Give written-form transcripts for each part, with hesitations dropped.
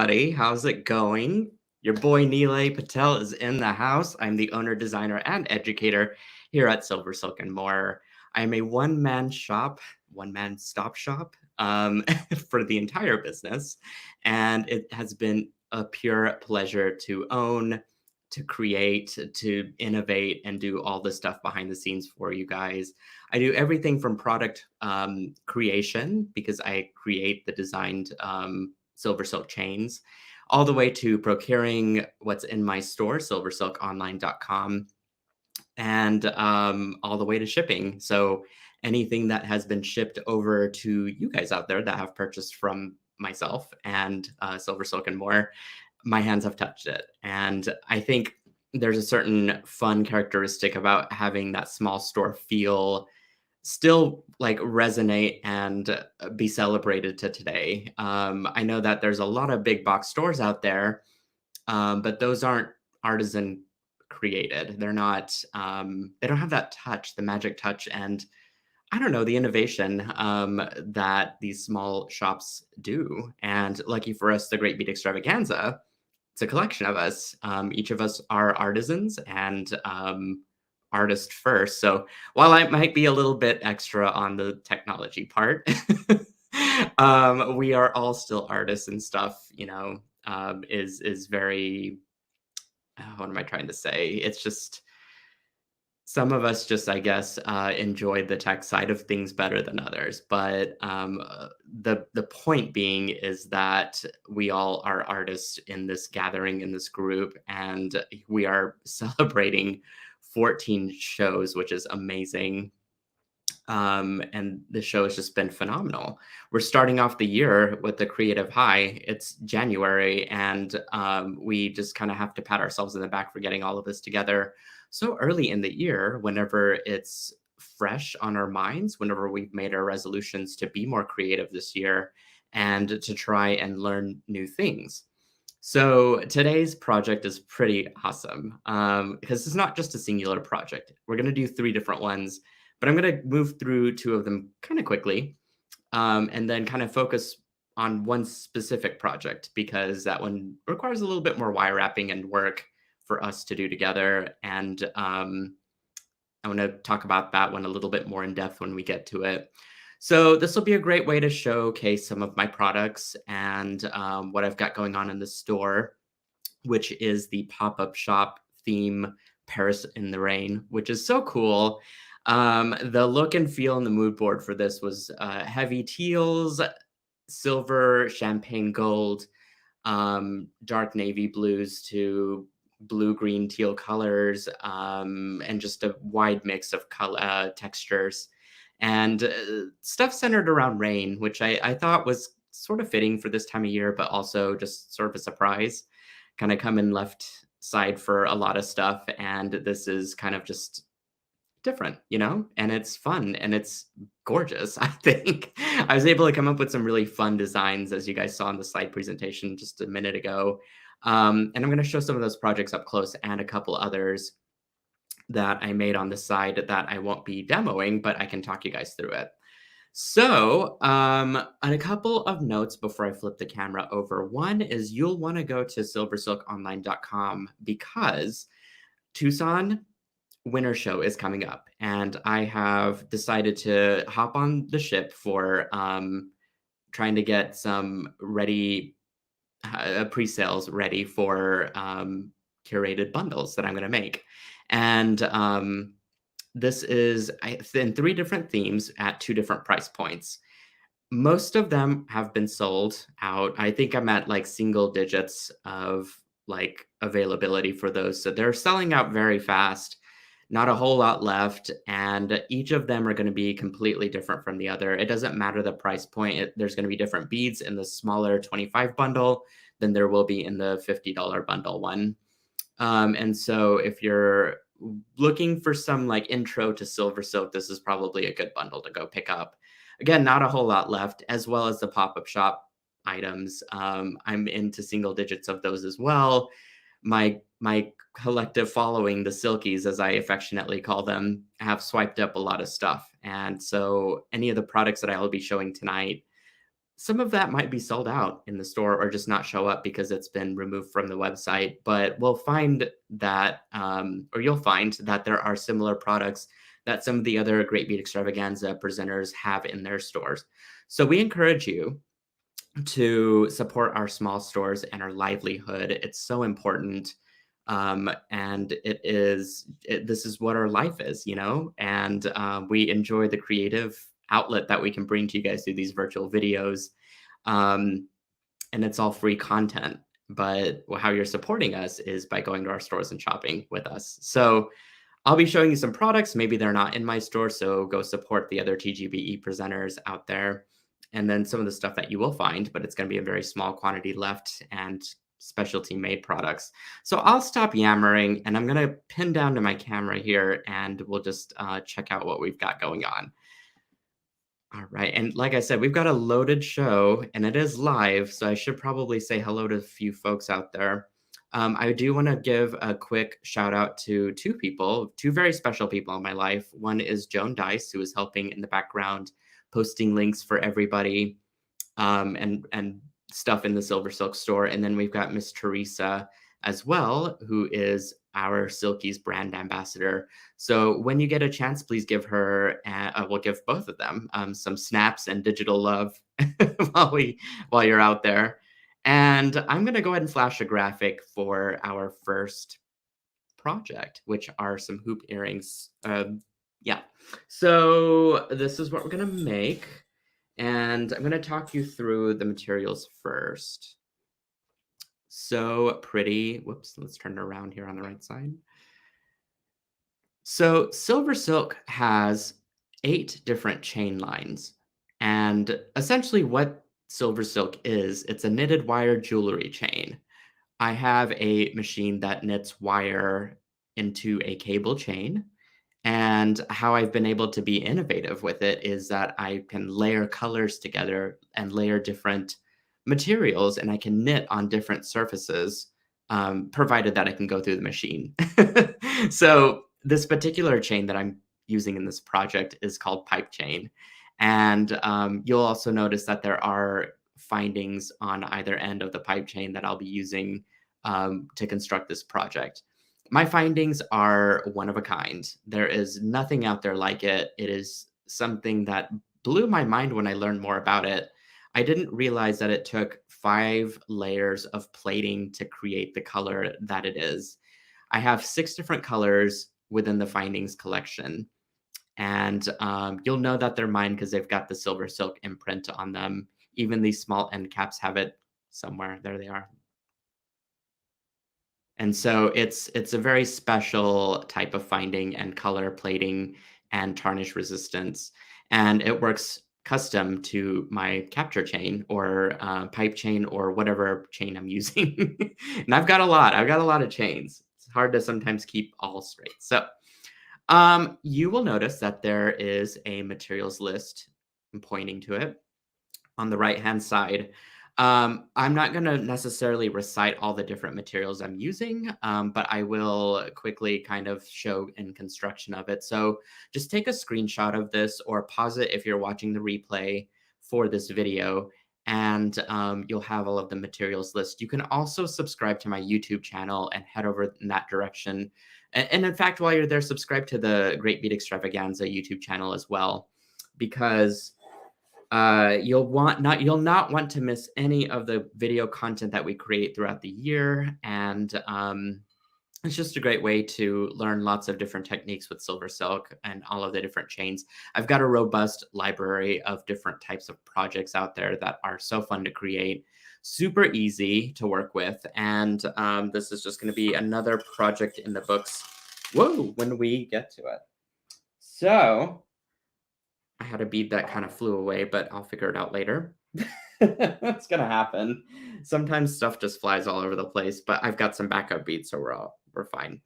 everybody. How's it going? Your boy Nealay Patel is in the house. I'm the owner, designer, and educator here at SilverSilk More. I'm a one-man shop, one-man stop shop for the entire business, and it has been a pure pleasure to own, to create, to innovate, and do all the stuff behind the scenes for you guys. I do everything from product creation, because I create the designed SilverSilk chains, all the way to procuring what's in my store, silversilkonline.com, and all the way to shipping. So anything that has been shipped over to you guys out there that have purchased from myself and SilverSilk More, my hands have touched it. And I think there's a certain fun characteristic about having that small store feel still like resonate and be celebrated to today. I know that there's a lot of big box stores out there, but those aren't artisan created. They're not, they don't have that touch, the magic touch, and I don't know, the innovation that these small shops do. And lucky for us, the Great Bead Extravaganza, it's a collection of us. Each of us are artisans and artist first. So while I might be a little bit extra on the technology part, we are all still artists and stuff, is very, what am I trying to say? It's just some of us just, I guess, enjoy the tech side of things better than others. But the point being is that we all are artists in this gathering, in this group, and we are celebrating 14 shows, which is amazing. And the show has just been phenomenal. We're starting off the year with the creative high. It's January, and we just kind of have to pat ourselves in the back for getting all of this together so early in the year, whenever it's fresh on our minds, whenever we've made our resolutions to be more creative this year and to try and learn new things. So today's project is pretty awesome because it's not just a singular project. We're going to do 3 different ones, but I'm going to move through 2 of them kind of quickly, and then kind of focus on one specific project because that one requires a little bit more wire wrapping and work for us to do together. And I want to talk about that one a little bit more in depth when we get to it. So this will be a great way to showcase some of my products and what I've got going on in the store, which is the pop-up shop theme Paris in the Rain, which is so cool. The look and feel and the mood board for this was heavy teals, silver, champagne gold, dark navy blues to blue, green, teal colors, and just a wide mix of color textures. And stuff centered around rain, which I thought was sort of fitting for this time of year, but also just sort of a surprise. Kind of come in left side for a lot of stuff, and this is kind of just different, and it's fun and it's gorgeous. I think I was able to come up with some really fun designs, as you guys saw in the slide presentation just a minute ago. And I'm going to show some of those projects up close and a couple others that I made on the side that I won't be demoing, but I can talk you guys through it. So, a couple of notes before I flip the camera over. One is you'll want to go to silversilkonline.com because Tucson Winter Show is coming up, and I have decided to hop on the ship for trying to get some ready pre-sales ready for curated bundles that I'm going to make. And this is in 3 different themes at 2 different price points. Most of them have been sold out. I think I'm at like single digits of like availability for those. So they're selling out very fast. Not a whole lot left, and each of them are going to be completely different from the other. It doesn't matter the price point. There's going to be different beads in the smaller 25 bundle than there will be in the $50 bundle one. And so if you're looking for some like intro to SilverSilk, this is probably a good bundle to go pick up. Again, not a whole lot left, as well as the pop-up shop items. I'm into single digits of those as well. My collective following, the Silkies, as I affectionately call them, have swiped up a lot of stuff. And so any of the products that I will be showing tonight Some of that might be sold out in the store or just not show up because it's been removed from the website, but we'll find that, or you'll find that there are similar products that some of the other Great Bead Extravaganza presenters have in their stores. So we encourage you to support our small stores and our livelihood. It's so important. And this is what our life is, you know, and we enjoy the creative outlet that we can bring to you guys through these virtual videos. Um, and it's all free content. But how you're supporting us is by going to our stores and shopping with us. So I'll be showing you some products. Maybe they're not in my store, so go support the other TGBE presenters out there. And then some of the stuff that you will find, but it's going to be a very small quantity left and specialty made products. So I'll stop yammering and I'm going to pin down to my camera here and we'll just check out what we've got going on. All right. And like I said, we've got a loaded show and it is live. So I should probably say hello to a few folks out there. I do want to give a quick shout out to two people, two very special people in my life. One is Joan Dice, who is helping in the background, posting links for everybody and stuff in the SilverSilk store. And then we've got Miss Teresa as well, who is our Silkies brand ambassador. So when you get a chance, please give her, we'll give both of them some snaps and digital love while you're out there. And I'm going to go ahead and flash a graphic for our first project, which are some hoop earrings. Yeah. So this is what we're going to make. And I'm going to talk you through the materials first. So pretty. Whoops, let's turn it around here on the right side. So SilverSilk has 8 different chain lines. And essentially what SilverSilk is, it's a knitted wire jewelry chain. I have a machine that knits wire into a cable chain. And how I've been able to be innovative with it is that I can layer colors together and layer different materials, and I can knit on different surfaces, provided that I can go through the machine. So this particular chain that I'm using in this project is called Pipe Chain. And you'll also notice that there are findings on either end of the pipe chain that I'll be using to construct this project. My findings are one of a kind. There is nothing out there like it. It is something that blew my mind when I learned more about it. I didn't realize that it took 5 layers of plating to create the color that it is. I have 6 different colors within the findings collection. And you'll know that they're mine because they've got the SilverSilk imprint on them. Even these small end caps have it somewhere. There they are. And so it's a very special type of finding and color plating and tarnish resistance, and it works custom to my capture chain or pipe chain or whatever chain I'm using. And I've got a lot. I've got a lot of chains. It's hard to sometimes keep all straight. So you will notice that there is a materials list. I'm pointing to it on the right-hand side. I'm not going to necessarily recite all the different materials I'm using, but I will quickly kind of show in construction of it. So just take a screenshot of this or pause it if you're watching the replay for this video, and you'll have all of the materials list. You can also subscribe to my YouTube channel and head over in that direction. And in fact, while you're there, subscribe to the Great Bead Extravaganza YouTube channel as well, because you'll not want to miss any of the video content that we create throughout the year, and it's just a great way to learn lots of different techniques with SilverSilk and all of the different chains. I've got a robust library of different types of projects out there that are so fun to create, super easy to work with, and this is just going to be another project in the books. Whoa, when we get to it. So I had a bead that kind of flew away, but I'll figure it out later. That's gonna happen. Sometimes stuff just flies all over the place, but I've got some backup beads, so we're fine.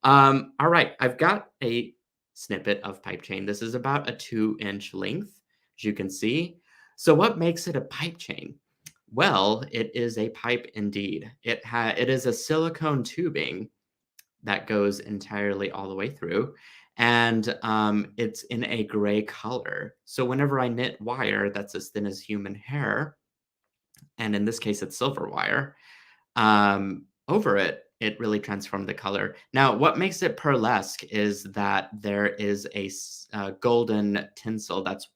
All right, I've got a snippet of pipe chain. This is about a 2-inch length, as you can see. So what makes it a pipe chain? Well, it is a pipe indeed. It is a silicone tubing that goes entirely all the way through. and it's in a gray color. So whenever I knit wire that's as thin as human hair, and in this case it's silver wire, over it, it really transformed the color. Now, what makes it pearlesque is that there is golden tinsel that's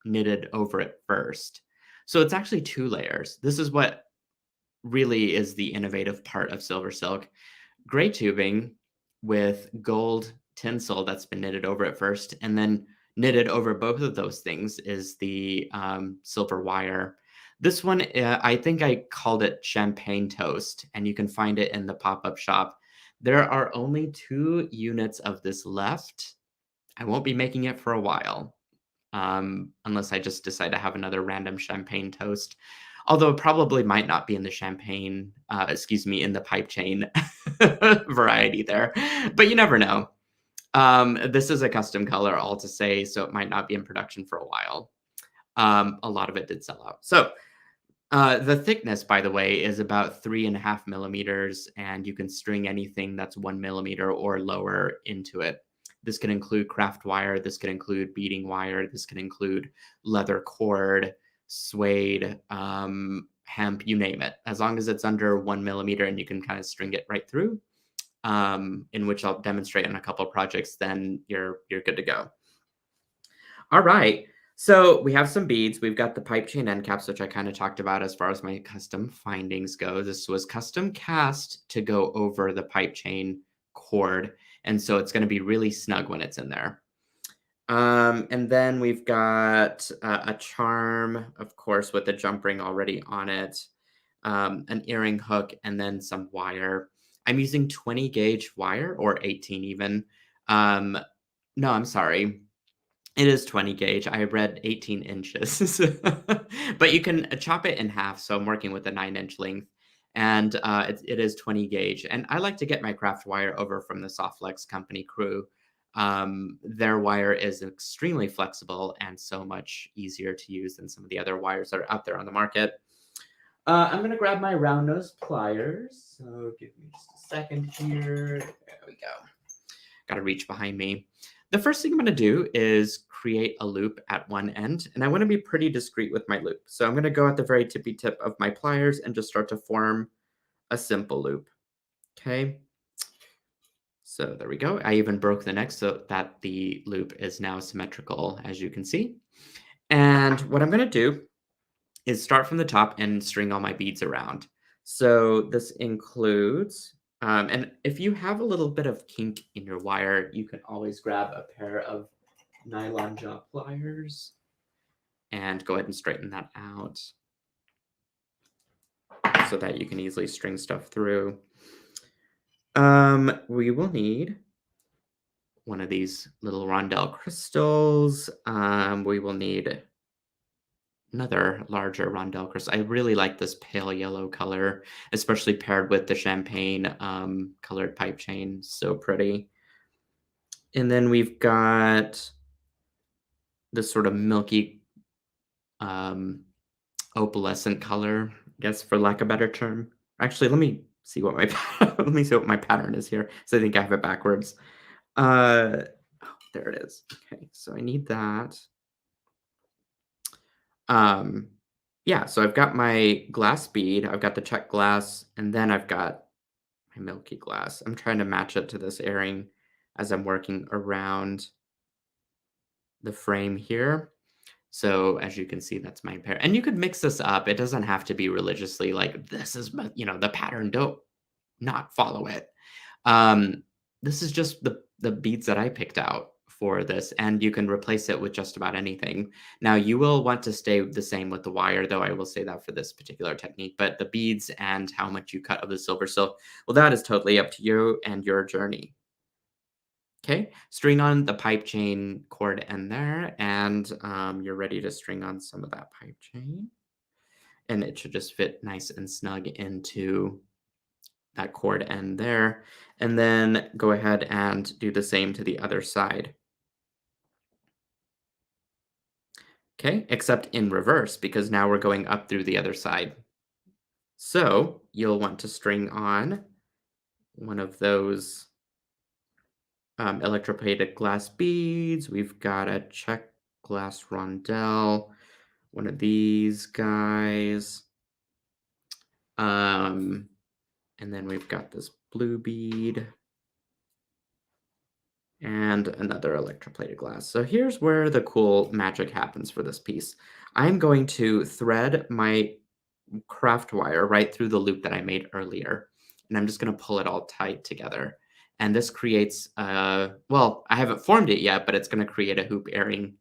knitted over it first. So it's actually two layers. This is what really is the innovative part of silver silk. Gray tubing with gold tinsel that's been knitted over it first, and then knitted over both of those things is the silver wire. This one, I think I called it champagne toast, and you can find it in the pop-up shop. There are only 2 units of this left. I won't be making it for a while, unless I just decide to have another random champagne toast. Although it probably might not be in the champagne, excuse me, in the pipe chain variety there, but you never know. This is a custom color, all to say, so it might not be in production for a while. A lot of it did sell out. So the thickness, by the way, is about 3.5 millimeters, and you can string anything that's 1 millimeter or lower into it. This can include craft wire, this can include beading wire, this can include leather cord, suede, hemp, you name it. As long as it's under 1 millimeter and you can kind of string it right through, in which I'll demonstrate on a couple of projects, then you're good to go. All right. So we have some beads. We've got the pipe chain end caps, which I kind of talked about as far as my custom findings go. This was custom cast to go over the pipe chain cord. And so it's going to be really snug when it's in there. And then we've got a charm, of course, with the jump ring already on it, an earring hook, and then some wire. I'm using 20 gauge wire, or 18 even. No, I'm sorry. It is 20 gauge. I read 18 inches. But you can chop it in half, so I'm working with a 9-inch length, and it is 20 gauge. And I like to get my craft wire over from the Softflex company crew. Their wire is extremely flexible and so much easier to use than some of the other wires that are out there on the market. I'm gonna grab my round nose pliers. So give me just a second here. There we go. Gotta reach behind me. The first thing I'm gonna do is create a loop at one end, and I wanna be pretty discreet with my loop. So I'm gonna go at the very tippy tip of my pliers and just start to form a simple loop, okay? So there we go. I even broke the neck so that the loop is now symmetrical, as you can see. And what I'm gonna do is start from the top and string all my beads around. So this includes, and if you have a little bit of kink in your wire, you can always grab a pair of nylon jaw pliers and go ahead and straighten that out so that you can easily string stuff through. We will need one of these little rondelle crystals. We will need another larger rondelle crystal. I really like this pale yellow color, especially paired with the champagne colored pipe chain. So pretty. And then we've got this sort of milky opalescent color, I guess, for lack of a better term. Actually, let me see what my let me see what my pattern is here. So I think I have it backwards. Oh, there it is. Okay, so I need that. Um, yeah, so I've got my glass bead, I've got the Czech glass, and then I've got my milky glass. I'm trying to match it to this earring as I'm working around the frame here. So as you can see, that's my pair. And you could mix this up. It doesn't have to be religiously like this is the pattern. Don't not follow it. Um, this is just the beads that I picked out for this, and you can replace it with just about anything. Now, you will want to stay the same with the wire, though I will say that for this particular technique, but the beads and how much you cut of the silver silk, well, that is totally up to you and your journey. Okay, string on the pipe chain cord end there, and you're ready to string on some of that pipe chain. And it should just fit nice and snug into that cord end there, and then go ahead and do the same to the other side. Okay, except in reverse because now we're going up through the other side. So you'll want to string on one of those electroplated glass beads. We've got a Czech glass rondelle, one of these guys. Um, and then we've got this blue bead and another electroplated glass. So here's where the cool magic happens for this piece. I'm going to thread my craft wire right through the loop that I made earlier, and I'm just going to pull it all tight together. And this creates, well, I haven't formed it yet, but it's going to create a hoop earring.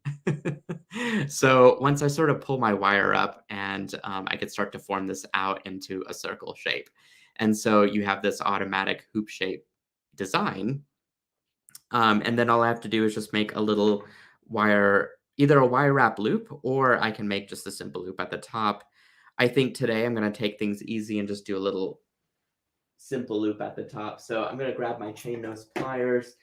So once I sort of pull my wire up and I could start to form this out into a circle shape. And so you have this automatic hoop shape design, and then all I have to do is just make a little wire, either a wire wrap loop, or I can make just a simple loop at the top. I think today I'm going to take things easy and just do a little simple loop at the top. So I'm going to grab my chain nose pliers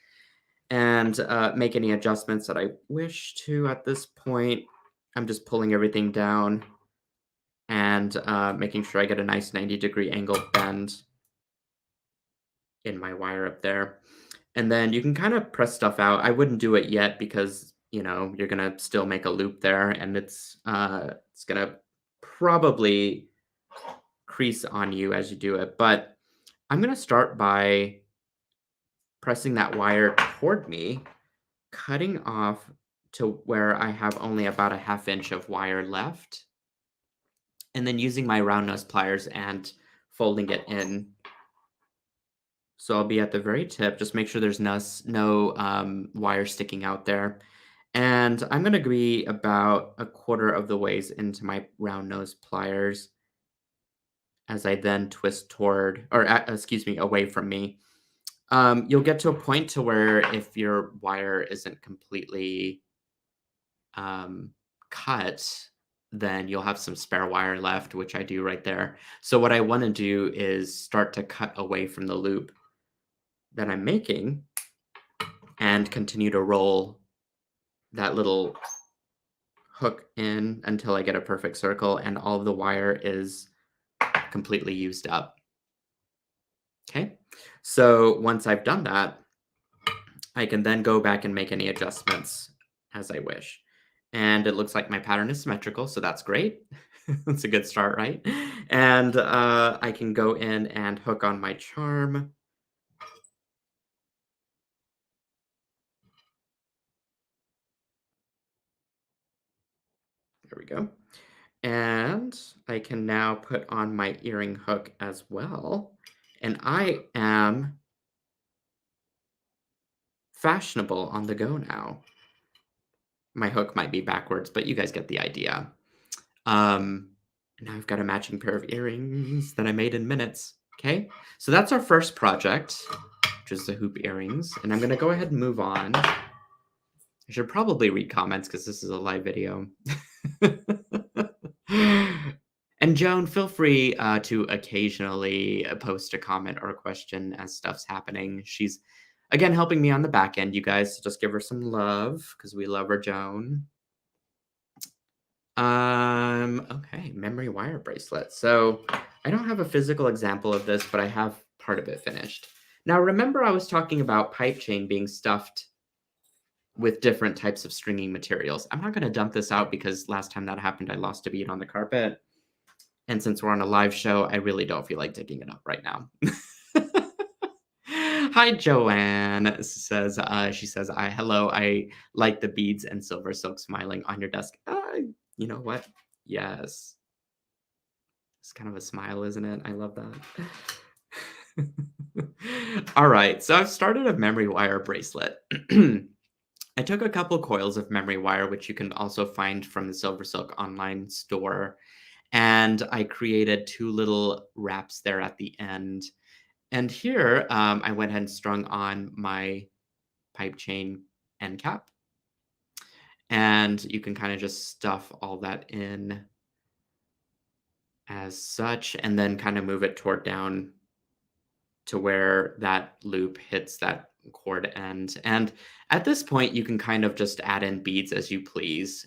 and make any adjustments that I wish to at this point. I'm just pulling everything down and making sure I get a nice 90-degree angle bend in my wire up there. And then you can kind of press stuff out. I wouldn't do it yet because, you're gonna still make a loop there and it's gonna probably crease on you as you do it. But I'm gonna start by pressing that wire toward me, cutting off to where I have only about a half inch of wire left, and then using my round nose pliers and folding it in. So I'll be at the very tip. Just make sure there's no wire sticking out there. And I'm going to be about a quarter of the ways into my round nose pliers as I then twist toward, or excuse me, away from me. You'll get to a point to where if your wire isn't completely um, cut, then you'll have some spare wire left, which I do right there. So what I want to do is start to cut away from the loop that I'm making and continue to roll that little hook in until I get a perfect circle and all of the wire is completely used up. Okay, so once I've done that, I can then go back and make any adjustments as I wish. And it looks like my pattern is symmetrical, so that's great. That's a good start, right? And I can go in and hook on my charm. There we go. And I can now put on my earring hook as well. And I am fashionable on the go now. My hook might be backwards, but you guys get the idea. Now I've got a matching pair of earrings that I made in minutes. Okay, so that's our first project, which is the hoop earrings. And I'm going to go ahead and move on. I should probably read comments because this is a live video. And Joan, feel free to occasionally post a comment or a question as stuff's happening. She's, again, helping me on the back end, you guys. So just give her some love because we love her, Joan. Okay, memory wire bracelet. So I don't have a physical example of this, but I have part of it finished. Now, remember I was talking about pipe chain being stuffed with different types of stringing materials. I'm not going to dump this out because last time that happened, I lost a bead on the carpet. And since we're on a live show, I really don't feel like digging it up right now. Hi, Joanne says, she says, hello, I like the beads and silver silk smiling on your desk. You know what? Yes. It's kind of a smile, isn't it? I love that. All right, so I've started a memory wire bracelet. I took a couple coils of memory wire, which you can also find from the SilverSilk online store, and I created two little wraps there at the end. And here, I went ahead and strung on my pipe chain end cap. And you can kind of just stuff all that in as such, and then kind of move it toward down to where that loop hits that cord end. And at this point, you can kind of just add in beads as you please,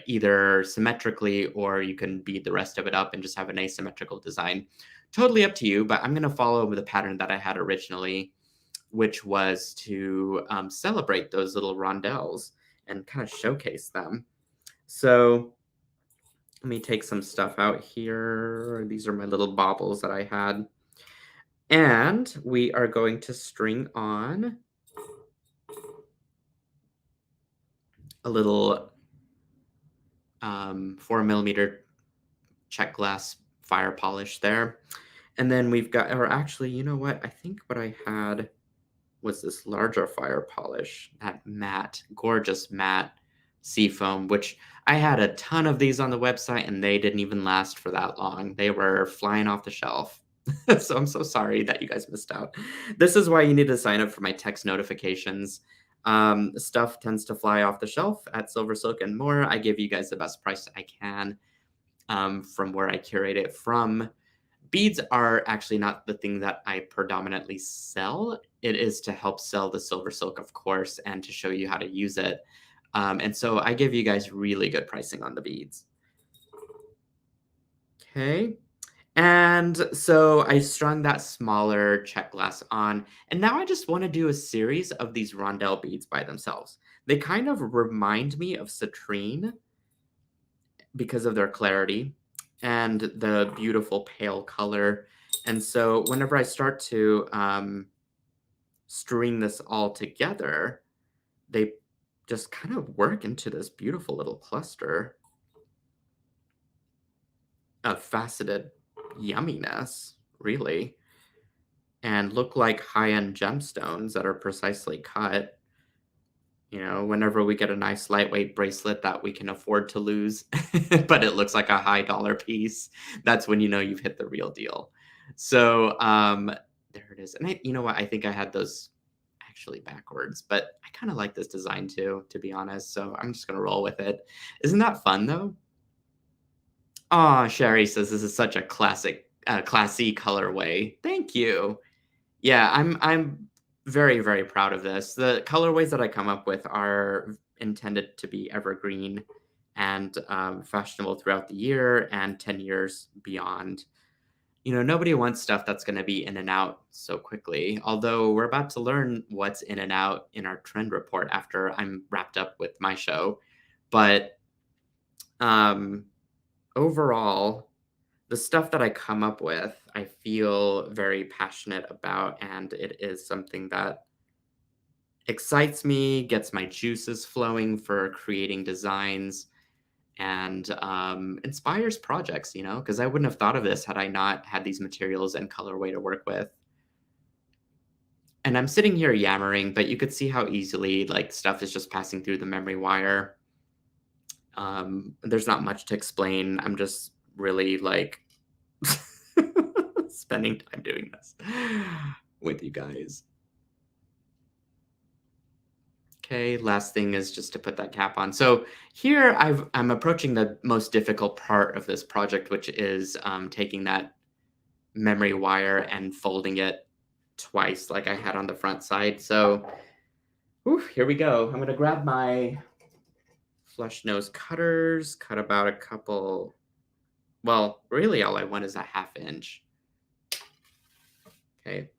either symmetrically or you can bead the rest of it up and just have an asymmetrical design. Totally up to you, but I'm going to follow with the pattern that I had originally. which was to celebrate those little rondelles and kind of showcase them. So let me take some stuff out here. These are my little baubles that I had. And we are going to string on a little 4mm Czech glass fire polish there. And then we've got, or actually, you know what? I think what I had was this larger fire polish, that matte, gorgeous matte seafoam, which I had a ton of these on the website and they didn't even last for that long. They were flying off the shelf. So I'm so sorry that you guys missed out. This is why you need to sign up for my text notifications. Stuff tends to fly off the shelf at SilverSilk and More. I give you guys the best price I can from where I curate it from. Beads are actually not the thing that I predominantly sell. It is to help sell the SilverSilk, of course, and to show you how to use it. And so I give you guys really good pricing on the beads. Okay. And so I strung that smaller Czech glass on, and now I just want to do a series of these rondelle beads by themselves. They kind of remind me of citrine because of their clarity and the beautiful pale color. And so whenever I start to string this all together, they just kind of work into this beautiful little cluster of faceted yumminess, really, and look like high-end gemstones that are precisely cut. You know, whenever we get a nice lightweight bracelet that we can afford to lose, but it looks like a high dollar piece, that's when you know you've hit the real deal. So there it is. And you know what? I think I had those actually backwards, but I kind of like this design too, to be honest. So I'm just gonna roll with it. Isn't that fun though? Oh, Sherry says this is such a classy colorway. Thank you. Yeah, I'm very, very proud of this. The colorways that I come up with are intended to be evergreen and fashionable throughout the year and 10 years beyond. You know, nobody wants stuff that's going to be in and out so quickly. Although we're about to learn what's in and out in our trend report after I'm wrapped up with my show. But um, overall, the stuff that I come up with, I feel very passionate about, and it is something that excites me, gets my juices flowing for creating designs, and inspires projects, you know, because I wouldn't have thought of this had I not had these materials and colorway to work with. And I'm sitting here yammering, but you could see how easily like stuff is just passing through the memory wire. There's not much to explain. I'm just really like spending time doing this with you guys. Okay, last thing is just to put that cap on. So here I'm approaching the most difficult part of this project, which is taking that memory wire and folding it twice like I had on the front side. So here we go. I'm gonna grab my flush nose cutters, cut about a couple, well, really all I want is a 1/2 inch. Okay.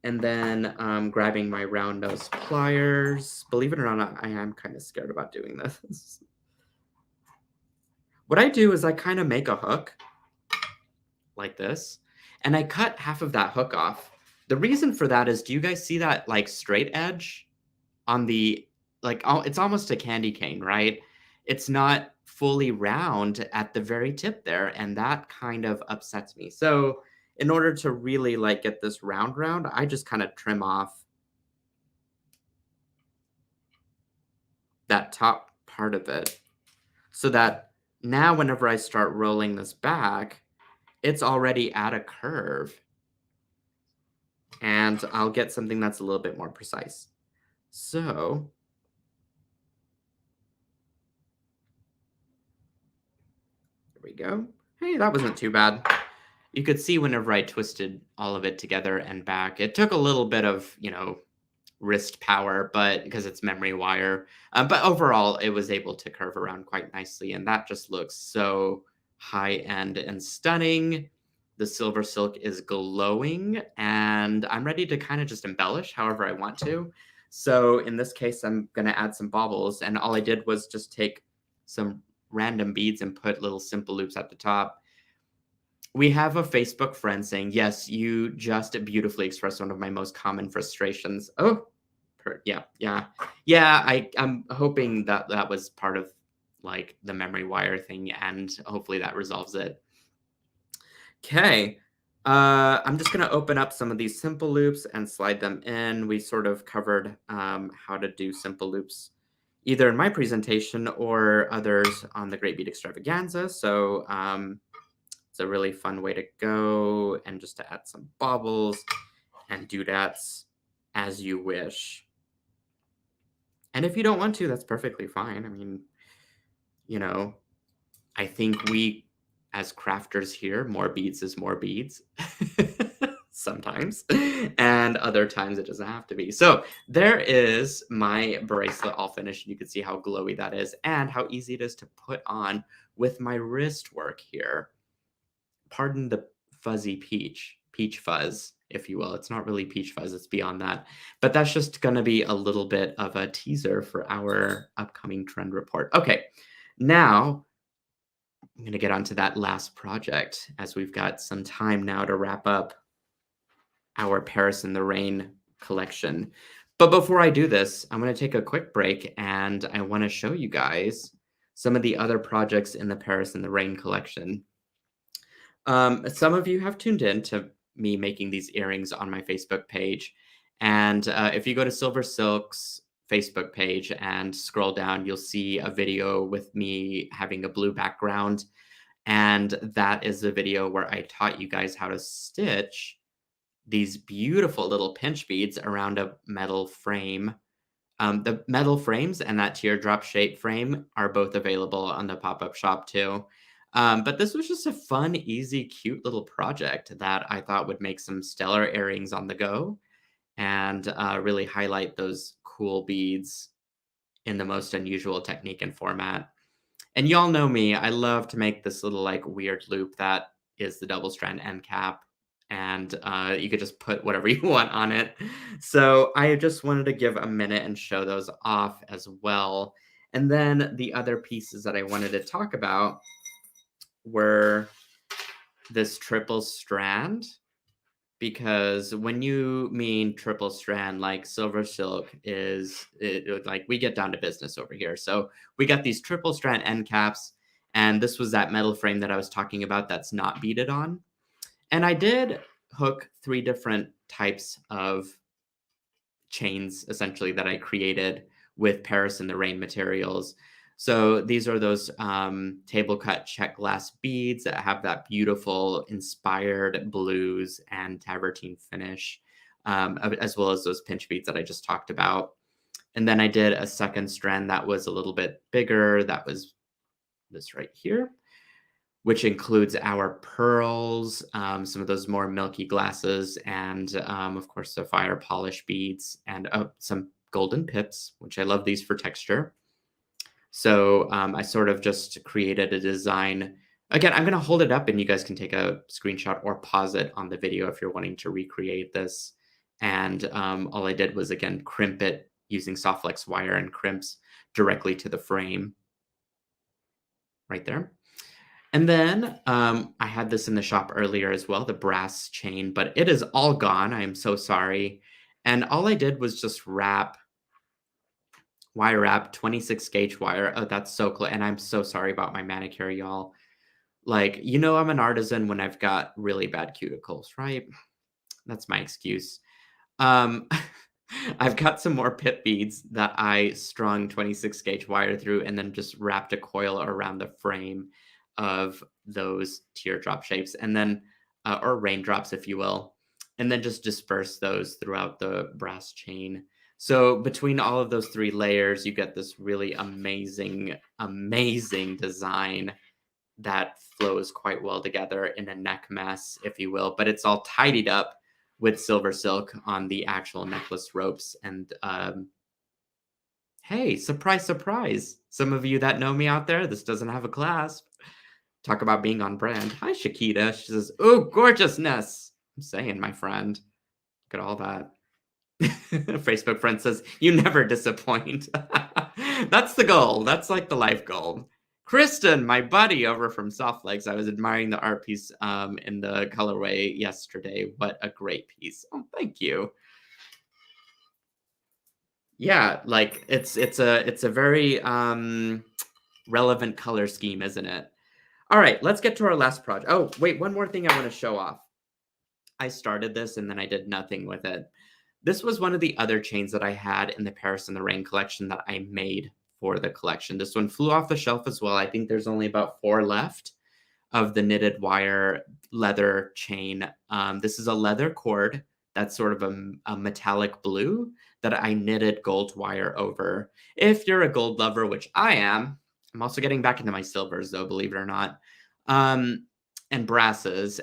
And then grabbing my round nose pliers. Believe it or not, I am kind of scared about doing this. What I do is I kind of make a hook like this, and I cut half of that hook off. The reason for that is, do you guys see that like straight edge on the, like, oh, it's almost a candy cane, right? It's not fully round at the very tip there, and that kind of upsets me. So in order to really like get this round, I just kind of trim off that top part of it so that now whenever I start rolling this back, it's already at a curve and I'll get something that's a little bit more precise. So there we go. Hey, that wasn't too bad. You could see whenever I twisted all of it together and back, it took a little bit of, you know, wrist power, but because it's memory wire. But overall, it was able to curve around quite nicely, and that just looks so high end and stunning. The silver silk is glowing, and I'm ready to kind of just embellish however I want to. So in this case, I'm going to add some baubles, and all I did was just take some random beads and put little simple loops at the top. We have a Facebook friend saying, "Yes, you just beautifully expressed one of my most common frustrations." Oh, yeah, yeah, yeah. I'm hoping that that was part of like the memory wire thing, and hopefully that resolves it. Okay. I'm just going to open up some of these simple loops and slide them in. We sort of covered how to do simple loops either in my presentation or others on the Great Bead Extravaganza. So it's a really fun way to go, and just to add some baubles and doodads as you wish. And if you don't want to, that's perfectly fine. I mean, you know, I think we, as crafters here, more beads is more beads sometimes, and other times it doesn't have to be. So there is my bracelet all finished. You can see how glowy that is and how easy it is to put on with my wrist work here. Pardon the fuzzy peach fuzz, if you will. It's not really peach fuzz, it's beyond that. But that's just going to be a little bit of a teaser for our upcoming trend report. Okay, now I'm going to get onto that last project as we've got some time now to wrap up our Paris in the Rain collection. But before I do this, I'm going to take a quick break and I want to show you guys some of the other projects in the Paris in the Rain collection. Some of you have tuned in to me making these earrings on my Facebook page. And if you go to SilverSilk's Facebook page and scroll down, you'll see a video with me having a blue background. And that is the video where I taught you guys how to stitch these beautiful little pinch beads around a metal frame. The metal frames and that teardrop shape frame are both available on the pop-up shop too. But this was just a fun, easy, cute little project that I thought would make some stellar earrings on the go and really highlight those cool beads in the most unusual technique and format. And y'all know me, I love to make this little like weird loop that is the double strand end cap. And you could just put whatever you want on it. So I just wanted to give a minute and show those off as well. And then the other pieces that I wanted to talk about were this triple strand, because when you mean triple strand, like silver silk is like we get down to business over here. So we got these triple strand end caps, and this was that metal frame that I was talking about that's not beaded on. And I did hook 3 different types of chains essentially that I created with Paris in the Rain materials. So these are those table cut Czech glass beads that have that beautiful inspired blues and tavertine finish, as well as those pinch beads that I just talked about. And then I did a second strand that was a little bit bigger. That was this right here, which includes our pearls, some of those more milky glasses, and of course, the fire polish beads and some golden pips, which I love these for texture. So I sort of just created a design. Again, I'm going to hold it up and you guys can take a screenshot or pause it on the video if you're wanting to recreate this. And all I did was, again, crimp it using Softflex wire and crimps directly to the frame right there. And then I had this in the shop earlier as well, the brass chain, but it is all gone. I am so sorry. And all I did was just wire wrap 26 gauge wire. Oh, that's so cool. And I'm so sorry about my manicure, y'all. Like, you know, I'm an artisan when I've got really bad cuticles, right? That's my excuse. Um, I've got some more pip beads that I strung 26 gauge wire through and then just wrapped a coil around the frame of those teardrop shapes, and then, or raindrops, if you will, and then just disperse those throughout the brass chain. So between all of those 3 layers, you get this really amazing, amazing design that flows quite well together in a neck mess, if you will, but it's all tidied up with silver silk on the actual necklace ropes. And hey, surprise, surprise. Some of you that know me out there, this doesn't have a clasp. Talk about being on brand. Hi, Shakita. She says, "Oh, gorgeousness." I'm saying, my friend. Look at all that. Facebook friend says, "You never disappoint." That's the goal. That's like the life goal. Kristen, my buddy over from Soft Legs, I was admiring the art piece in the colorway yesterday. What a great piece. Oh, thank you. Yeah, like it's a very relevant color scheme, isn't it? All right, let's get to our last project. Oh, wait, one more thing I want to show off. I started this and then I did nothing with it. This was one of the other chains that I had in the Paris in the Rain collection that I made for the collection. This one flew off the shelf as well. I think there's only about 4 left of the knitted wire leather chain. This is a leather cord that's sort of a metallic blue that I knitted gold wire over. If you're a gold lover, which I am, I'm also getting back into my silvers though, believe it or not. And brasses.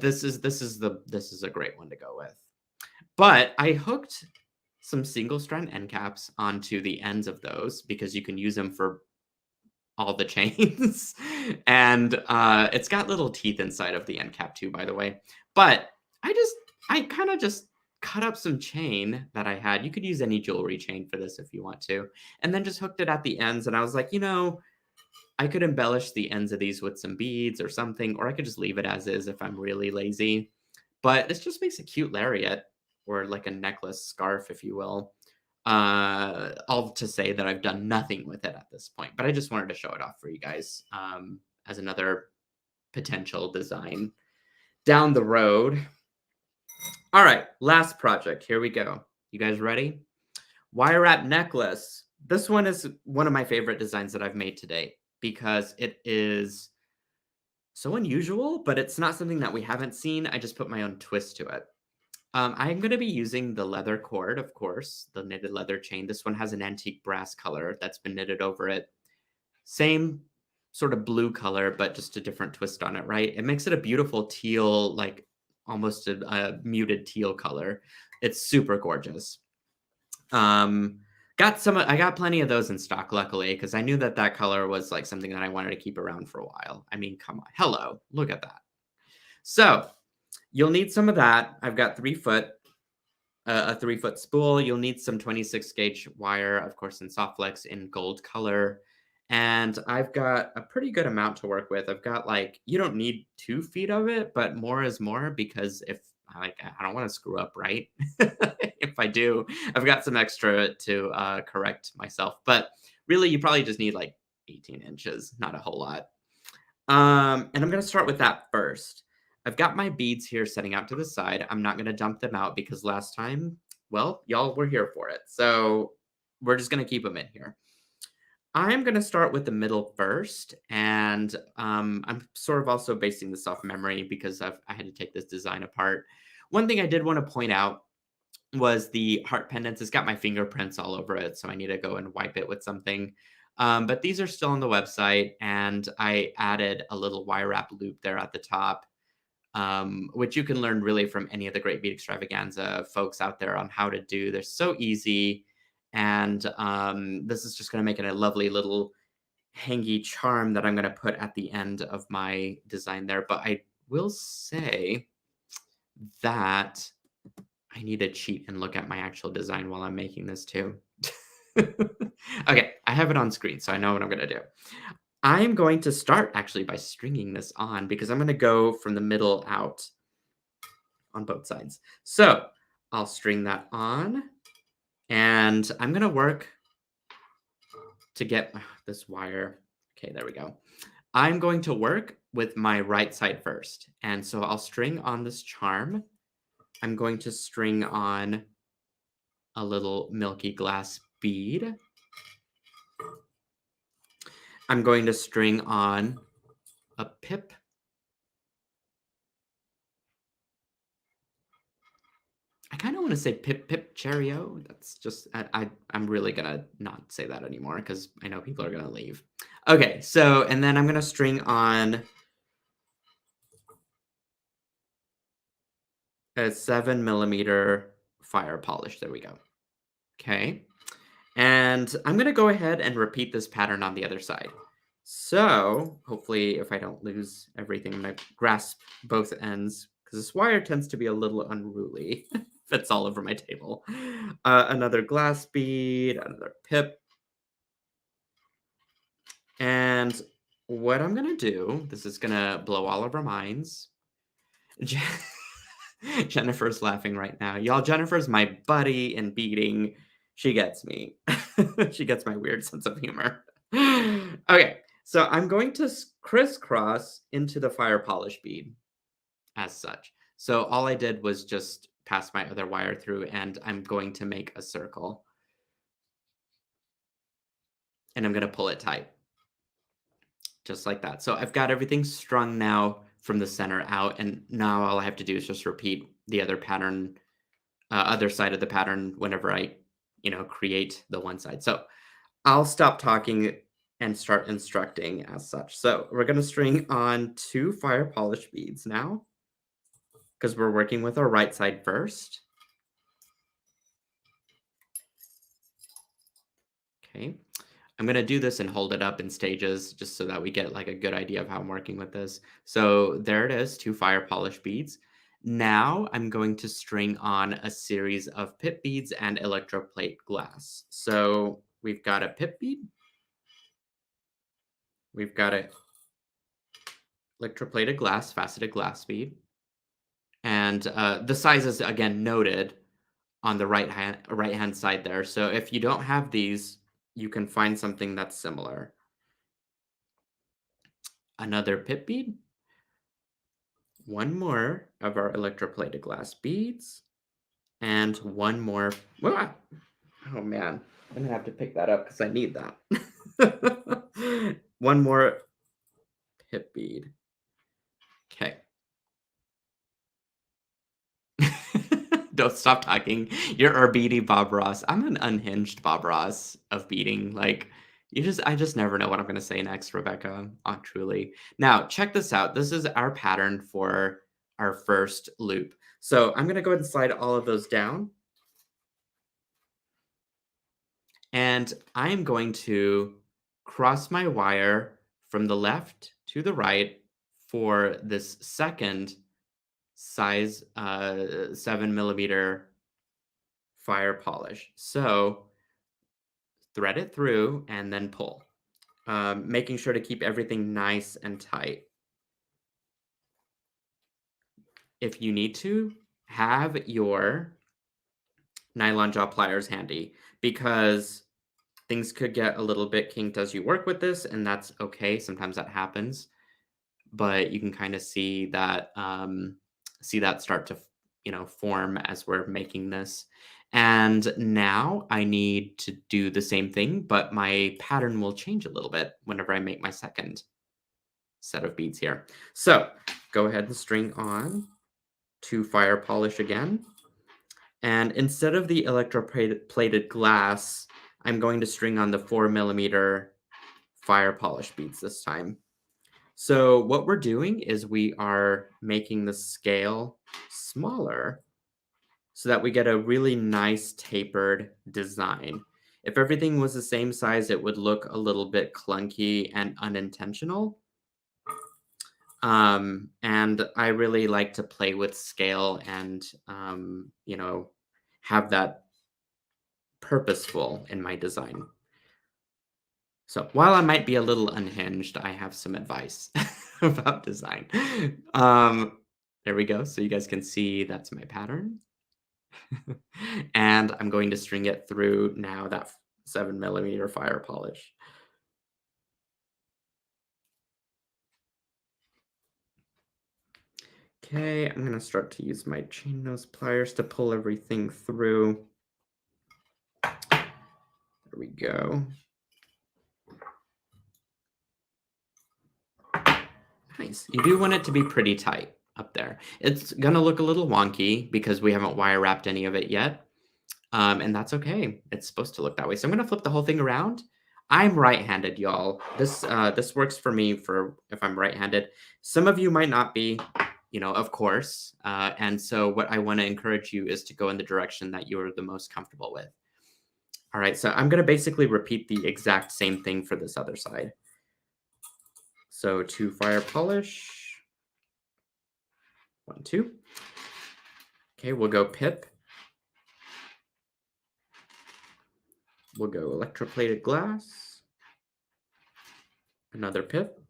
This is a great one to go with. But I hooked some single strand end caps onto the ends of those because you can use them for all the chains. And it's got little teeth inside of the end cap too, by the way. But I kind of just cut up some chain that I had. You could use any jewelry chain for this if you want to. And then just hooked it at the ends. And I was like, I could embellish the ends of these with some beads or something, or I could just leave it as is if I'm really lazy. But this just makes a cute lariat or like a necklace scarf, if you will. All to say that I've done nothing with it at this point, but I just wanted to show it off for you guys as another potential design down the road. All right, last project. Here we go. You guys ready? Wire wrap necklace. This one is one of my favorite designs that I've made to date because it is so unusual, but it's not something that we haven't seen. I just put my own twist to it. I'm going to be using the leather cord, of course, the knitted leather chain. This one has an antique brass color that's been knitted over it. Same sort of blue color, but just a different twist on it, right? It makes it a beautiful teal, like almost a muted teal color. It's super gorgeous. I got plenty of those in stock, luckily, because I knew that that color was like something that I wanted to keep around for a while. I mean, come on. Hello, look at that. So you'll need some of that. I've got 3-foot, a 3-foot spool. You'll need some 26 gauge wire, of course, in soft flex in gold color. And I've got a pretty good amount to work with. I've got like, you don't need 2 feet of it, but more is more because if I don't want to screw up, right? If I do, I've got some extra to correct myself. But really, you probably just need like 18 inches, not a whole lot. And I'm going to start with that first. I've got my beads here setting out to the side. I'm not going to dump them out because last time, well, y'all were here for it. So we're just going to keep them in here. I'm going to start with the middle first. And I'm sort of also basing this off memory because I had to take this design apart. One thing I did want to point out was the heart pendants. It's got my fingerprints all over it. So I need to go and wipe it with something. But these are still on the website. And I added a little wire wrap loop there at the top. Which you can learn really from any of the great Bead Extravaganza folks out there on how to do. They're so easy. And this is just going to make it a lovely little hangy charm that I'm going to put at the end of my design there. But I will say that I need to cheat and look at my actual design while I'm making this too. Okay, I have it on screen, so I know what I'm going to do. I'm going to start actually by stringing this on because I'm going to go from the middle out on both sides. So I'll string that on and I'm going to work to get this wire. Okay, there we go. I'm going to work with my right side first. And so I'll string on this charm. I'm going to string on a little milky glass bead. I'm going to string on a pip. I kind of want to say pip pip cherry-o. That's just, I'm really going to not say that anymore because I know people are going to leave. Okay, so, and then I'm going to string on a 7mm fire polish. There we go. Okay. And I'm going to go ahead and repeat this pattern on the other side. So hopefully if I don't lose everything, I'm gonna grasp both ends because this wire tends to be a little unruly if it's all over my table. Another glass bead, another pip, and what I'm gonna do, this is gonna blow all of our minds. Je- Jennifer's laughing right now. Y'all, Jennifer's my buddy in beading. She gets me. She gets my weird sense of humor. Okay, so I'm going to crisscross into the fire polish bead as such. So all I did was just pass my other wire through and I'm going to make a circle and I'm going to pull it tight just like that. So I've got everything strung now from the center out and now all I have to do is just repeat the other pattern, other side of the pattern whenever I, create the one side. So I'll stop talking and start instructing as such. So we're going to string on 2 fire polish beads now because we're working with our right side first. Okay. I'm going to do this and hold it up in stages just so that we get like a good idea of how I'm working with this. So there it is, 2 fire polish beads. Now I'm going to string on a series of pip beads and electroplate glass. So we've got a pip bead. We've got a electroplated glass, faceted glass bead. And the size is again noted on the right hand side there. So if you don't have these, you can find something that's similar. Another pip bead, one more of our electroplated glass beads, and one more. Ah! Oh man, I'm gonna have to pick that up because I need that. One more pip bead. Okay. Don't stop talking. You're our beady Bob Ross. I'm an unhinged Bob Ross of beating. Like I just never know what I'm gonna say next, Rebecca. Truly. Now check this out. This is our pattern for our first loop. So I'm gonna go ahead and slide all of those down, and I'm going to cross my wire from the left to the right for this second size 7 millimeter fire polish. So thread it through and then pull, making sure to keep everything nice and tight. If you need to, have your nylon jaw pliers handy because things could get a little bit kinked as you work with this, and that's okay. Sometimes that happens, but you can kind of see that start to form as we're making this. And now I need to do the same thing, but my pattern will change a little bit whenever I make my second set of beads here. So go ahead and string on 2 fire polish again, and instead of the electroplated glass, I'm going to string on the 4 millimeter fire polish beads this time. So what we're doing is we are making the scale smaller so that we get a really nice tapered design. If everything was the same size, it would look a little bit clunky and unintentional. And I really like to play with scale and, have that purposeful in my design. So while I might be a little unhinged, I have some advice about design. Um, there we go. So you guys can see that's my pattern. And I'm going to string it through now that 7 millimeter fire polish. Okay, I'm going to start to use my chain nose pliers to pull everything through. There we go. Nice. You do want it to be pretty tight up there. It's going to look a little wonky because we haven't wire wrapped any of it yet. And that's okay. It's supposed to look that way. So I'm going to flip the whole thing around. I'm right-handed, y'all. This works for me for if I'm right-handed. Some of you might not be, of course. And so what I want to encourage you is to go in the direction that you're the most comfortable with. All right, so I'm going to basically repeat the exact same thing for this other side. So 2 fire polish. 1, 2. Okay, we'll go pip. We'll go electroplated glass. Another pip.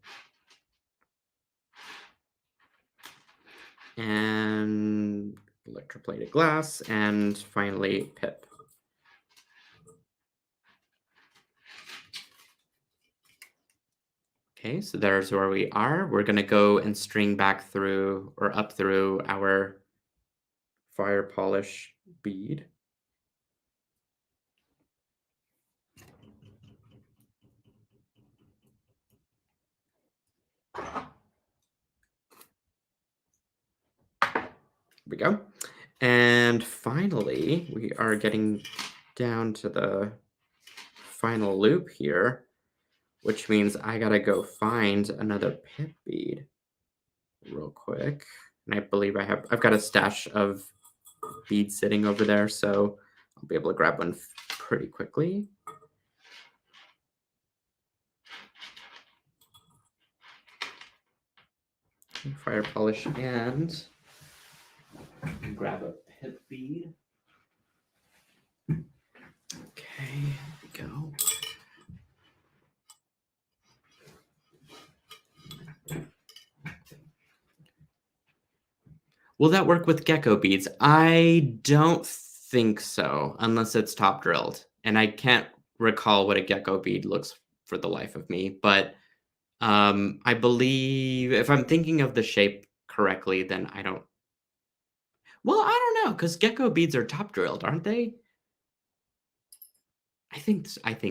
And electroplated glass. And finally, pip. Okay, so there's where we are. We're going to go and string back through or up through our fire polish bead. We go. And finally, we are getting down to the final loop here, which means I gotta go find another pip bead real quick. And I believe I've got a stash of beads sitting over there, so I'll be able to grab one pretty quickly. Fire polish and grab a pip bead. Okay, here we go. Will that work with gecko beads? I don't think so, unless it's top drilled. And I can't recall what a gecko bead looks for the life of me, but I believe if I'm thinking of the shape correctly, then I don't. Well, I don't know, because gecko beads are top drilled, aren't they? I think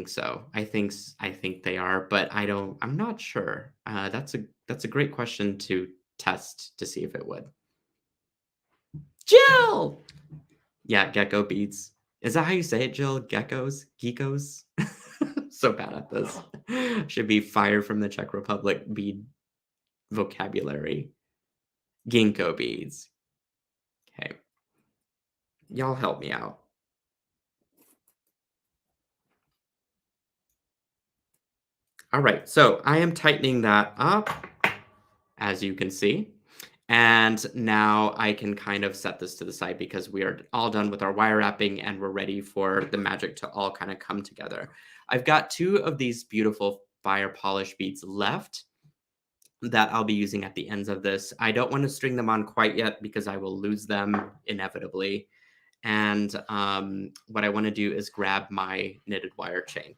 so. I think they are, but I'm not sure. That's a great question to test to see if it would. Jill! Yeah, gecko beads. Is that how you say it, Jill? Geckos? Geekos? So bad at this. Should be fire from the Czech Republic bead vocabulary. Ginkgo beads. Okay. Y'all help me out. All right, so I am tightening that up, as you can see. And now I can kind of set this to the side because we are all done with our wire wrapping and we're ready for the magic to all kind of come together. I've got 2 of these beautiful fire polish beads left that I'll be using at the ends of this. I don't want to string them on quite yet because I will lose them inevitably. And what I want to do is grab my knitted wire chain.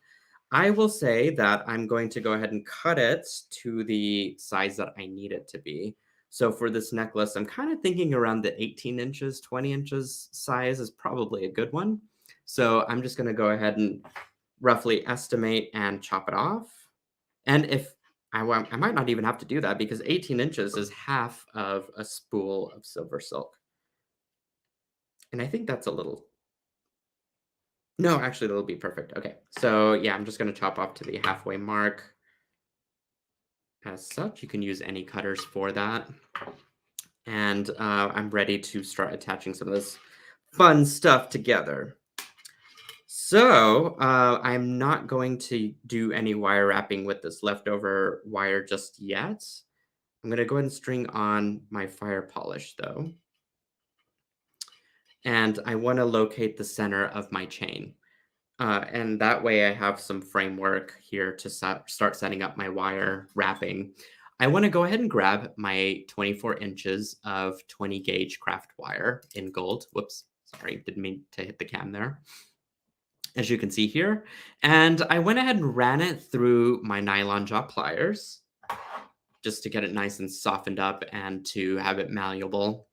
I will say that I'm going to go ahead and cut it to the size that I need it to be. So for this necklace, I'm kind of thinking around the 18 inches, 20 inches size is probably a good one. So I'm just going to go ahead and roughly estimate and chop it off. And if I might not even have to do that because 18 inches is half of a spool of silver silk. And I think that's a little. No, actually, that'll be perfect. Okay, so yeah, I'm just going to chop off to the halfway mark. As such, you can use any cutters for that. And I'm ready to start attaching some of this fun stuff together. So I'm not going to do any wire wrapping with this leftover wire just yet. I'm going to go ahead and string on my fire polish, though. And I want to locate the center of my chain. And that way I have some framework here to start setting up my wire wrapping. I want to go ahead and grab my 24 inches of 20 gauge craft wire in gold. Whoops, sorry, didn't mean to hit the cam there. As you can see here. And I went ahead and ran it through my nylon jaw pliers just to get it nice and softened up and to have it malleable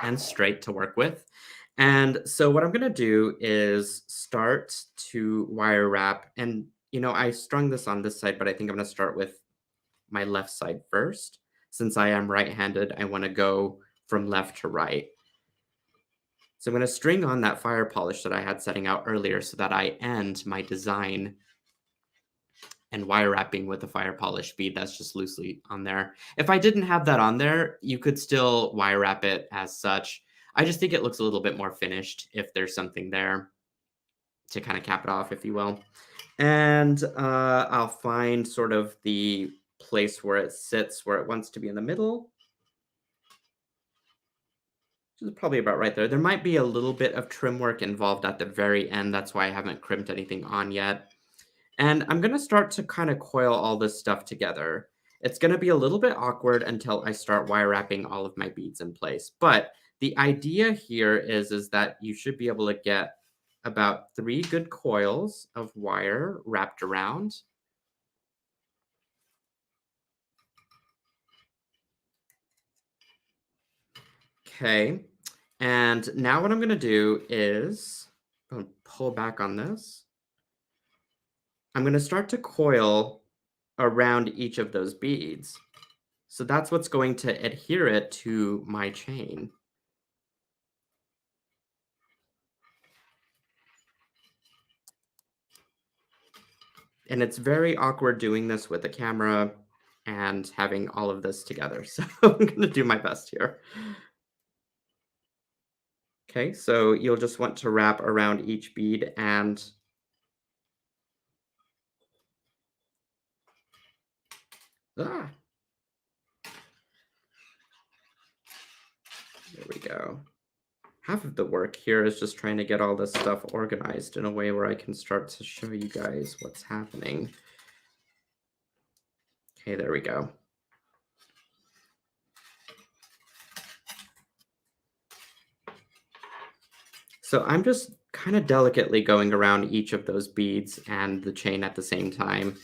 and straight to work with. And so what I'm going to do is start to wire wrap. And, you know, I strung this on this side, but I think I'm going to start with my left side first. Since I am right-handed, I want to go from left to right. So I'm going to string on that fire polish that I had setting out earlier so that I end my design and wire wrapping with the fire polish bead that's just loosely on there. If I didn't have that on there, you could still wire wrap it as such. I just think it looks a little bit more finished if there's something there to kind of cap it off, if you will. And I'll find sort of the place where it sits, where it wants to be in the middle. Which is probably about right there. There might be a little bit of trim work involved at the very end. That's why I haven't crimped anything on yet. And I'm going to start to kind of coil all this stuff together. It's going to be a little bit awkward until I start wire wrapping all of my beads in place. But the idea here is that you should be able to get about 3 good coils of wire wrapped around. Okay. And now what I'm going to do is I'm going to pull back on this. I'm going to start to coil around each of those beads. So that's what's going to adhere it to my chain. And it's very awkward doing this with a camera and having all of this together. So I'm going to do my best here. Okay, so you'll just want to wrap around each bead and there we go. Half of the work here is just trying to get all this stuff organized in a way where I can start to show you guys what's happening. Okay, there we go. So I'm just kind of delicately going around each of those beads and the chain at the same time.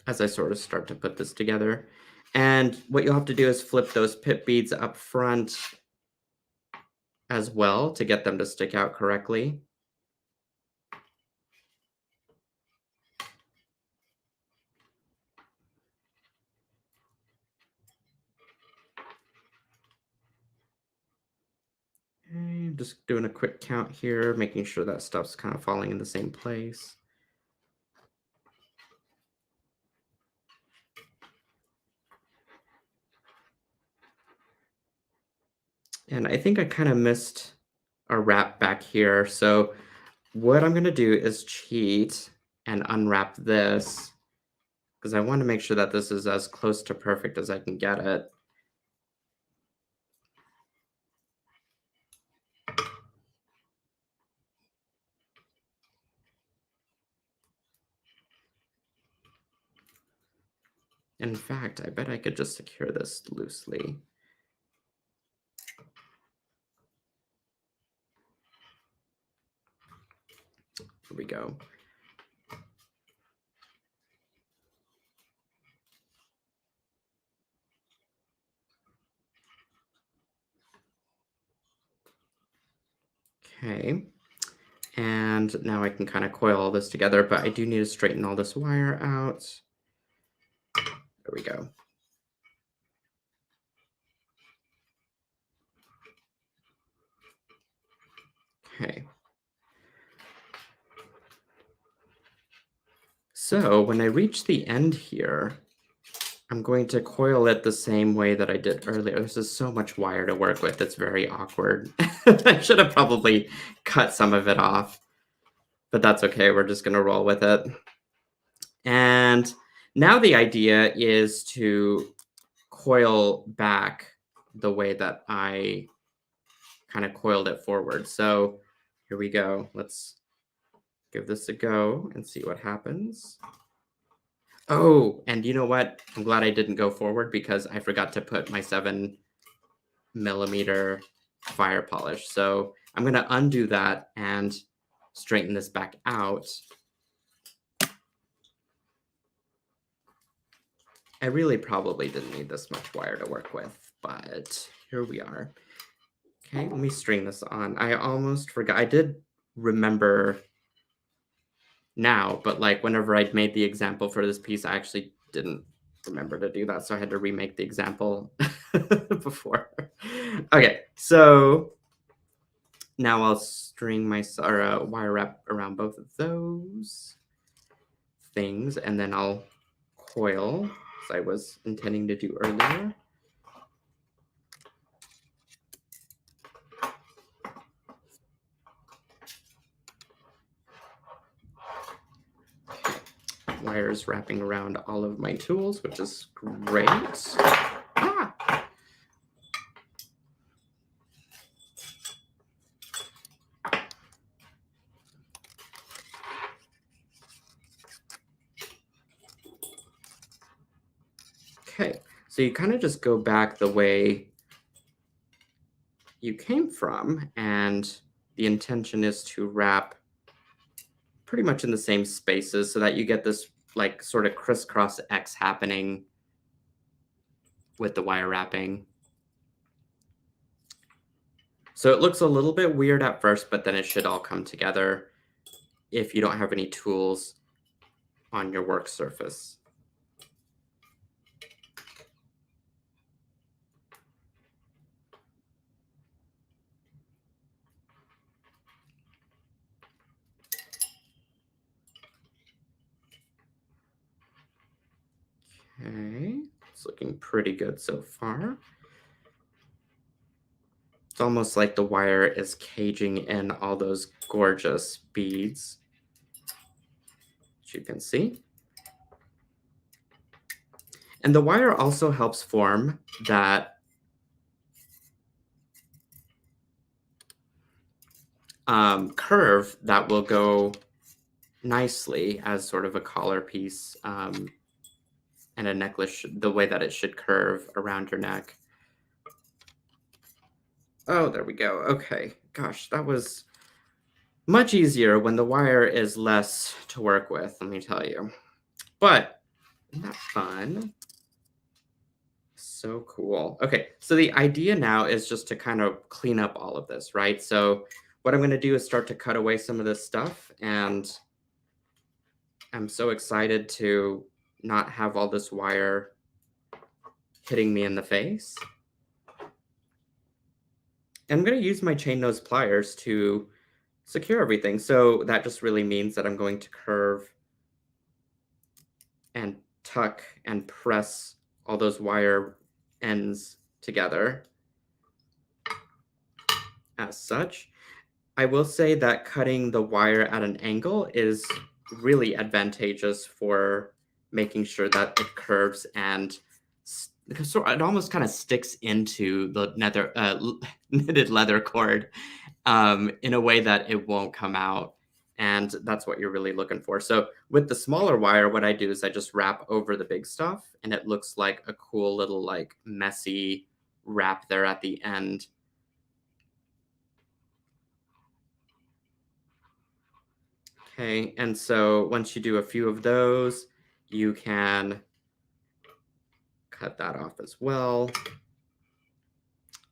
As I sort of start to put this together. And what you'll have to do is flip those pip beads up front as well to get them to stick out correctly. Okay, just doing a quick count here, making sure that stuff's kind of falling in the same place. And I think I kind of missed a wrap back here. So what I'm going to do is cheat and unwrap this because I want to make sure that this is as close to perfect as I can get it. In fact, I bet I could just secure this loosely. Here we go. Okay. And now I can kind of coil all this together, but I do need to straighten all this wire out. There we go. Okay. So when I reach the end here, I'm going to coil it the same way that I did earlier. This is so much wire to work with. It's very awkward. I should have probably cut some of it off, but that's okay. We're just going to roll with it. And now the idea is to coil back the way that I kind of coiled it forward. So here we go. Let's give this a go and see what happens. Oh, and you know what? I'm glad I didn't go forward because I forgot to put my 7mm fire polish. So I'm going to undo that and straighten this back out. I really probably didn't need this much wire to work with, but here we are. Okay, let me string this on. I almost forgot. I did remember now, but like whenever I'd made the example for this piece, I actually didn't remember to do that. So I had to remake the example before. Okay, so now I'll string my wire wrap around both of those things, and then I'll coil as I was intending to do earlier. Wires wrapping around all of my tools, which is great. Ah! Okay, so you kind of just go back the way you came from, and the intention is to wrap pretty much in the same spaces so that you get this like sort of crisscross X happening with the wire wrapping. So it looks a little bit weird at first, but then it should all come together if you don't have any tools on your work surface. Okay, it's looking pretty good so far. It's almost like the wire is caging in all those gorgeous beads, as you can see. And the wire also helps form that curve that will go nicely as sort of a collar piece and a necklace, the way that it should curve around your neck. Oh, there we go. Okay. Gosh, that was much easier when the wire is less to work with, let me tell you. But isn't that fun? So cool. Okay, so the idea now is just to kind of clean up all of this, right? So what I'm going to do is start to cut away some of this stuff, and I'm so excited to not have all this wire hitting me in the face. And I'm going to use my chain nose pliers to secure everything. So that just really means that I'm going to curve and tuck and press all those wire ends together as such. I will say that cutting the wire at an angle is really advantageous for making sure that it curves and because it almost kind of sticks into the knitted leather cord in a way that it won't come out. And that's what you're really looking for. So with the smaller wire, what I do is I just wrap over the big stuff, and it looks like a cool little like messy wrap there at the end. Okay, and so once you do a few of those, you can cut that off as well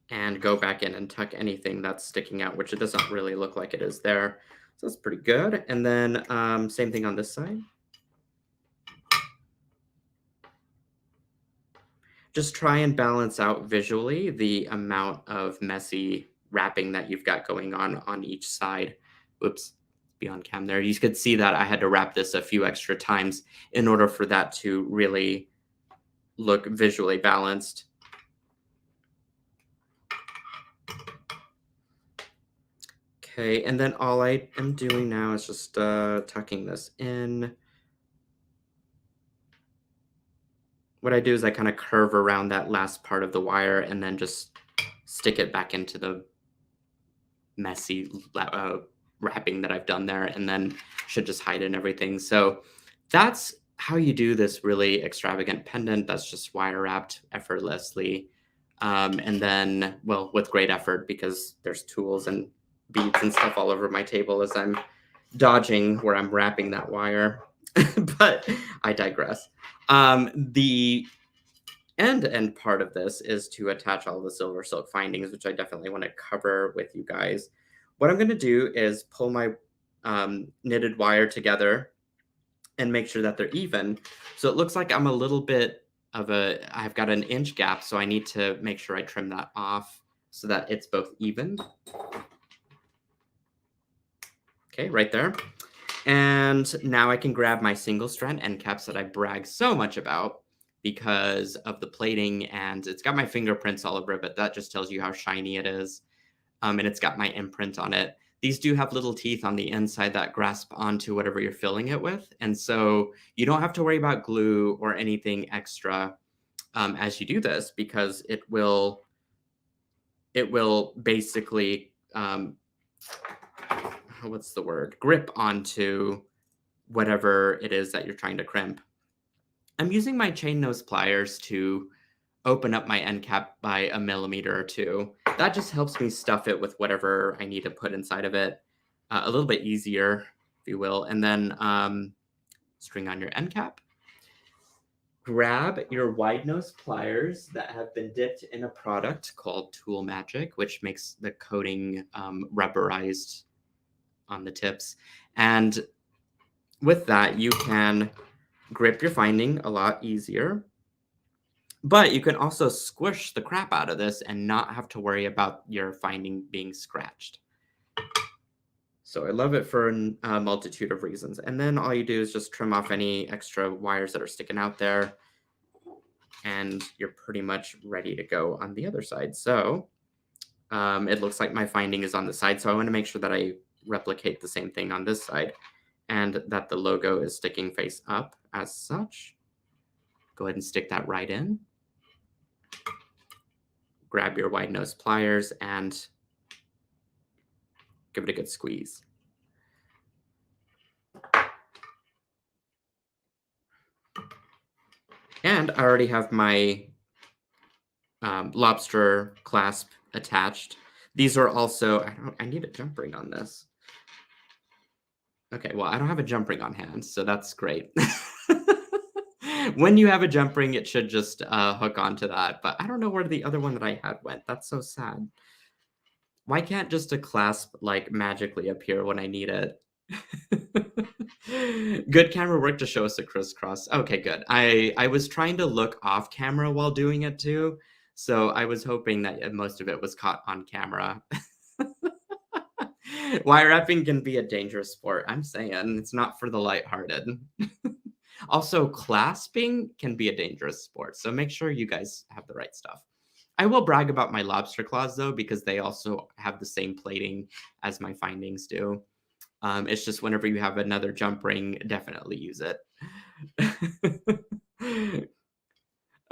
and go back in and tuck anything that's sticking out, which it doesn't really look like it is there. So that's pretty good. And then same thing on this side. Just try and balance out visually the amount of messy wrapping that you've got going on each side. Whoops, beyond cam there. You could see that I had to wrap this a few extra times in order for that to really look visually balanced. Okay, and then all I am doing now is just tucking this in. What I do is I kind of curve around that last part of the wire and then just stick it back into the messy wrapping that I've done there, and then should just hide it and everything. So that's how you do this really extravagant pendant that's just wire wrapped effortlessly. And then, well, with great effort because there's tools and beads and stuff all over my table as I'm dodging where I'm wrapping that wire. But I digress. The end part of this is to attach all the silver silk findings, which I definitely want to cover with you guys. What I'm going to do is pull my knitted wire together and make sure that they're even. So it looks like I'm a little bit of I've got an inch gap, so I need to make sure I trim that off so that it's both even. Okay, right there. And now I can grab my single strand end caps that I brag so much about because of the plating, and it's got my fingerprints all over it, but that just tells you how shiny it is. And it's got my imprint on it. These do have little teeth on the inside that grasp onto whatever you're filling it with. And so you don't have to worry about glue or anything extra as you do this, because it will basically, what's the word? Grip onto whatever it is that you're trying to crimp. I'm using my chain nose pliers to open up my end cap by 1 millimeter or 2. That just helps me stuff it with whatever I need to put inside of it a little bit easier, if you will. And then string on your end cap. Grab your wide nose pliers that have been dipped in a product called Tool Magic, which makes the coating rubberized on the tips. And with that, you can grip your finding a lot easier. But you can also squish the crap out of this and not have to worry about your finding being scratched. So I love it for a multitude of reasons. And then all you do is just trim off any extra wires that are sticking out there, and you're pretty much ready to go on the other side. So it looks like my finding is on the side, so I want to make sure that I replicate the same thing on this side, and that the logo is sticking face up as such. Go ahead and stick that right in. Grab your wide nose pliers and give it a good squeeze. And I already have my lobster clasp attached. These are also, I need a jump ring on this. Okay, well, I don't have a jump ring on hand, so that's great. When you have a jump ring, it should just hook onto that, but I don't know where the other one that I had went. That's so sad. Why can't just a clasp like magically appear when I need it? Good camera work to show us a crisscross. Okay, good. I was trying to look off camera while doing it too, so I was hoping that most of it was caught on camera. Wire wrapping can be a dangerous sport. I'm saying it's not for the lighthearted. Also, clasping can be a dangerous sport, so make sure you guys have the right stuff. I will brag about my lobster claws, though, because they also have the same plating as my findings do. It's just whenever you have another jump ring, definitely use it.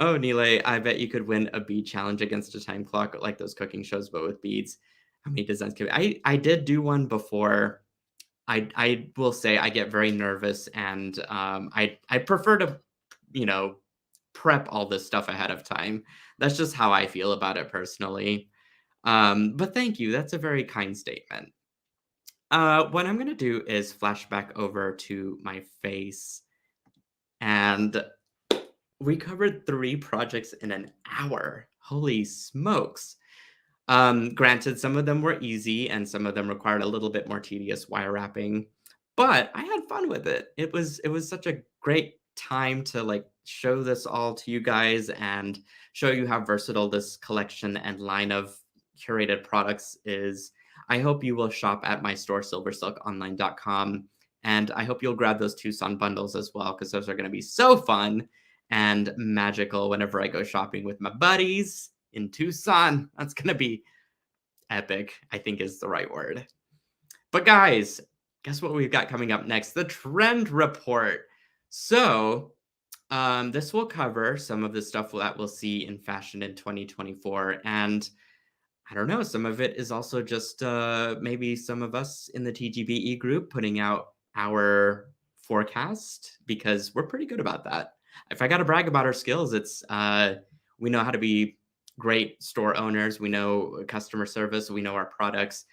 Oh, Nealay, I bet you could win a bead challenge against a time clock like those cooking shows, but with beads. How many designs can I did do one before. I will say I get very nervous, and I prefer to, you know, prep all this stuff ahead of time. That's just how I feel about it personally. But thank you. That's a very kind statement. What I'm gonna do is flash back over to my face, and we covered 3 projects in an hour. Holy smokes. Granted, some of them were easy and some of them required a little bit more tedious wire wrapping, but I had fun with it. It was such a great time to like show this all to you guys and show you how versatile this collection and line of curated products is. I hope you will shop at my store silversilkonline.com, and I hope you'll grab those Tucson bundles as well, because those are going to be so fun and magical whenever I go shopping with my buddies in Tucson. That's going to be epic, I think is the right word. But guys, guess what we've got coming up next? The trend report. So this will cover some of the stuff that we'll see in fashion in 2024. And I don't know, some of it is also just maybe some of us in the TGBE group putting out our forecast, because we're pretty good about that. If I got to brag about our skills, it's we know how to be great store owners. We know customer service. We know our products,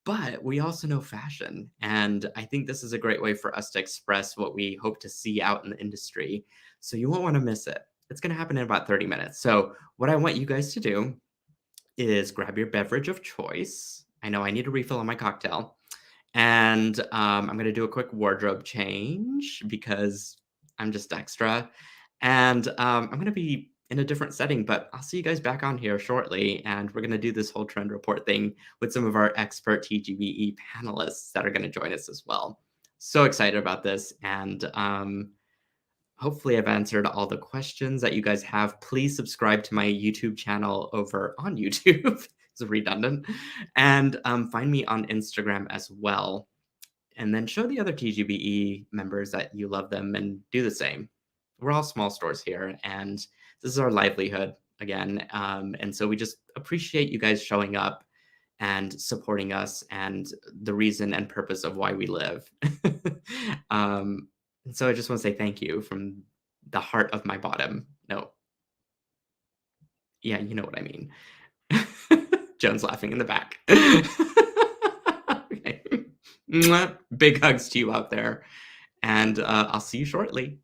but we also know fashion. And I think this is a great way for us to express what we hope to see out in the industry. So you won't want to miss it. It's going to happen in about 30 minutes. So what I want you guys to do is grab your beverage of choice. I know I need a refill on my cocktail. And I'm going to do a quick wardrobe change because I'm just extra. And I'm going to be in a different setting, but I'll see you guys back on here shortly. And we're going to do this whole trend report thing with some of our expert TGBE panelists that are going to join us as well. So excited about this. And Hopefully, I've answered all the questions that you guys have. Please subscribe to my YouTube channel over on YouTube. It's redundant. And find me on Instagram as well. And then show the other TGBE members that you love them and do the same. We're all small stores here, and this is our livelihood again. And so we just appreciate you guys showing up and supporting us and the reason and purpose of why we live. um, and so I just want to say thank you from the heart of my bottom. No, yeah, you know what I mean. Joan's laughing in the back. Okay. Mwah. Big hugs to you out there. And I'll see you shortly.